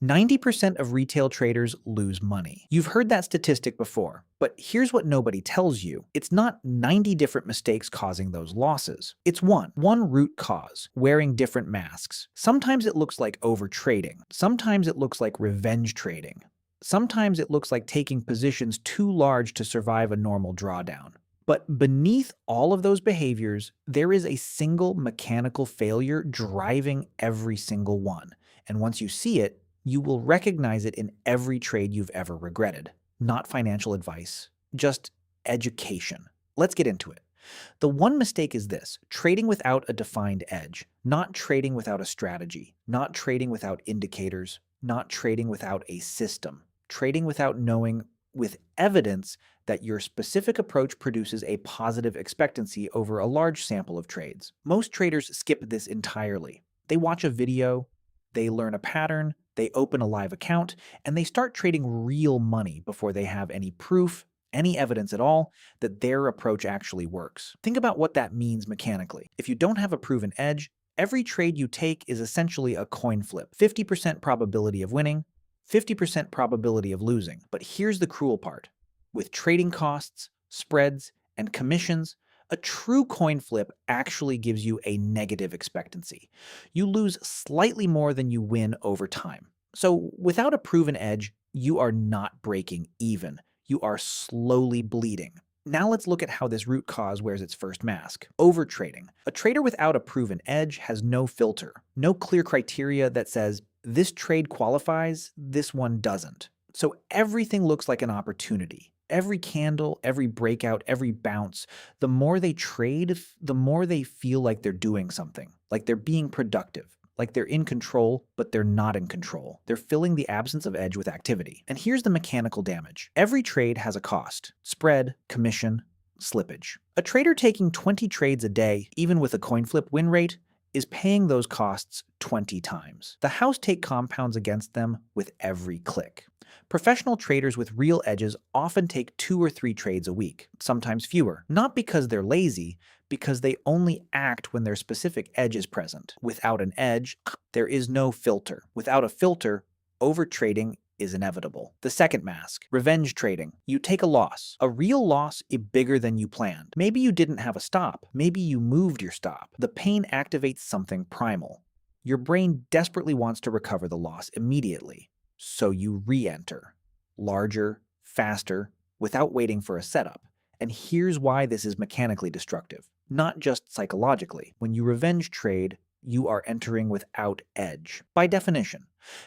90% of retail traders lose money. You've heard that statistic before, but here's what nobody tells you. It's not 90 different mistakes causing those losses. It's one root cause, wearing different masks. Sometimes it looks like overtrading. Sometimes it looks like revenge trading. Sometimes it looks like taking positions too large to survive a normal drawdown. But beneath all of those behaviors, there is a single mechanical failure driving every single one. And once you see it, you will recognize it in every trade you've ever regretted. Not financial advice, just education. Let's get into it. The one mistake is this: trading without a defined edge, not trading without a strategy, not trading without indicators, not trading without a system, trading without knowing with evidence that your specific approach produces a positive expectancy over a large sample of trades. Most traders skip this entirely. They watch a video, they learn a pattern, they open a live account, and they start trading real money before they have any proof, any evidence at all, that their approach actually works. Think about what that means mechanically. If you don't have a proven edge, every trade you take is essentially a coin flip. 50% probability of winning, 50% probability of losing. But here's the cruel part. With trading costs, spreads, and commissions, a true coin flip actually gives you a negative expectancy. You lose slightly more than you win over time. So without a proven edge, you are not breaking even. You are slowly bleeding. Now let's look at how this root cause wears its first mask. Overtrading. A trader without a proven edge has no filter, no clear criteria that says, this trade qualifies, this one doesn't. So everything looks like an opportunity. Every candle, every breakout, every bounce, the more they trade, the more they feel like they're doing something, like they're being productive, like they're in control, but they're not in control. They're filling the absence of edge with activity. And here's the mechanical damage. Every trade has a cost: spread, commission, slippage. A trader taking 20 trades a day, even with a coin flip win rate, is paying those costs 20 times. The house take compounds against them with every click. Professional traders with real edges often take 2 or 3 trades a week, sometimes fewer, not because they're lazy, because they only act when their specific edge is present. Without an edge, there is no filter. Without a filter, overtrading is inevitable. The second mask, revenge trading. You take a loss. A real loss is bigger than you planned. Maybe you didn't have a stop. Maybe you moved your stop. The pain activates something primal. Your brain desperately wants to recover the loss immediately. So you re-enter. Larger, faster, without waiting for a setup. And here's why this is mechanically destructive. Not just psychologically. When you revenge trade, you are entering without edge, by definition,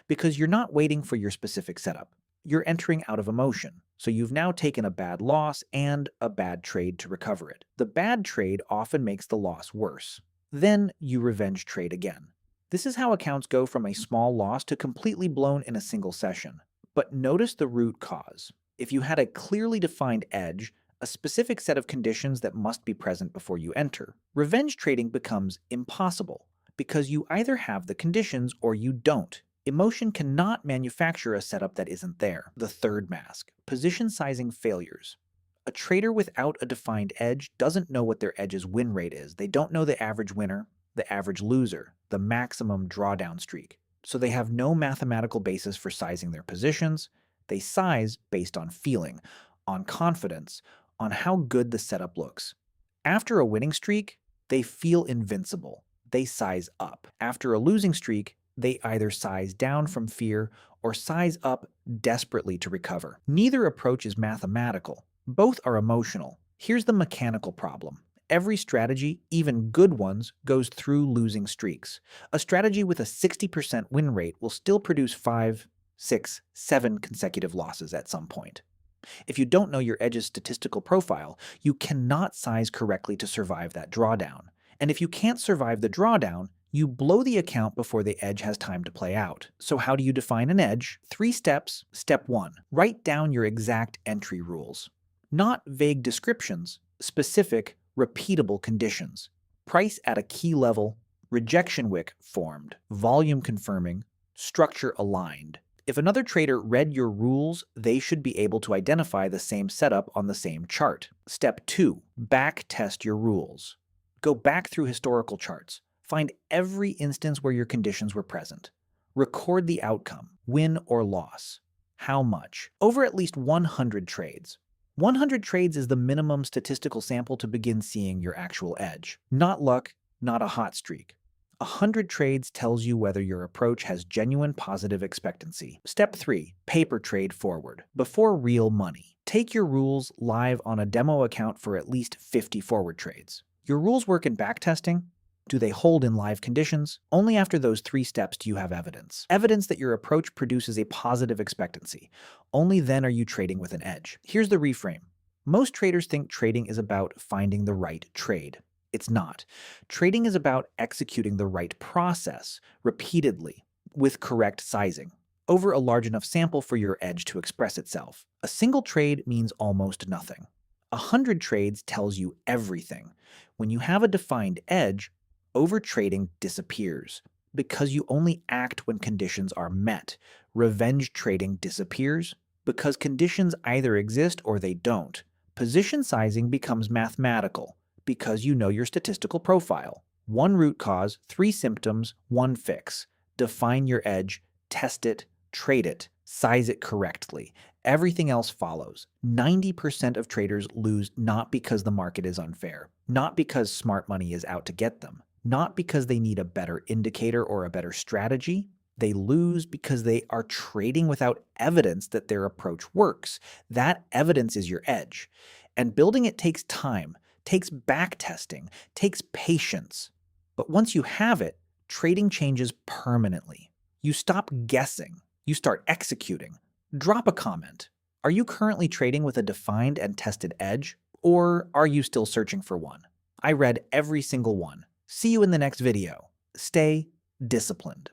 because you're not waiting for your specific setup. You're entering out of emotion, so you've now taken a bad loss and a bad trade to recover it. The bad trade often makes the loss worse. Then you revenge trade again. This is how accounts go from a small loss to completely blown in a single session. But notice the root cause. If you had a clearly defined edge, a specific set of conditions that must be present before you enter, revenge trading becomes impossible, because you either have the conditions or you don't. Emotion cannot manufacture a setup that isn't there. The third mask, position sizing failures. A trader without a defined edge doesn't know what their edge's win rate is. They don't know the average winner, the average loser, the maximum drawdown streak. So they have no mathematical basis for sizing their positions. They size based on feeling, on confidence, on how good the setup looks. After a winning streak, they feel invincible. They size up. After a losing streak, they either size down from fear or size up desperately to recover. Neither approach is mathematical. Both are emotional. Here's the mechanical problem. Every strategy, even good ones, goes through losing streaks. A strategy with a 60% win rate will still produce 5, 6, 7 consecutive losses at some point. If you don't know your edge's statistical profile, you cannot size correctly to survive that drawdown. And if you can't survive the drawdown, you blow the account before the edge has time to play out. So how do you define an edge? 3 steps. Step 1. Write down your exact entry rules. Not vague descriptions, specific, repeatable conditions. Price at a key level, rejection wick formed, volume confirming, structure aligned. If another trader read your rules, they should be able to identify the same setup on the same chart. Step 2. Back test your rules. Go back through historical charts. Find every instance where your conditions were present. Record the outcome, win or loss. How much? Over at least 100 trades. 100 trades is the minimum statistical sample to begin seeing your actual edge. Not luck, not a hot streak. 100 trades tells you whether your approach has genuine positive expectancy. Step 3. Paper trade forward. Before real money. Take your rules live on a demo account for at least 50 forward trades. Your rules work in backtesting? Do they hold in live conditions? Only after those 3 steps do you have evidence. Evidence that your approach produces a positive expectancy. Only then are you trading with an edge. Here's the reframe. Most traders think trading is about finding the right trade. It's not. Trading is about executing the right process repeatedly with correct sizing over a large enough sample for your edge to express itself. A single trade means almost nothing. 100 trades tells you everything. When you have a defined edge, overtrading disappears because you only act when conditions are met. Revenge trading disappears because conditions either exist or they don't. Position sizing becomes mathematical because you know your statistical profile. 1 root cause, 3 symptoms, 1 fix. Define your edge, test it, trade it, size it correctly. Everything else follows. 90% of traders lose not because the market is unfair, not because smart money is out to get them, not because they need a better indicator or a better strategy. They lose because they are trading without evidence that their approach works. That evidence is your edge. And building it takes time, takes backtesting, takes patience. But once you have it, trading changes permanently. You stop guessing. You start executing. Drop a comment. Are you currently trading with a defined and tested edge? Or are you still searching for one? I read every single one. See you in the next video. Stay disciplined.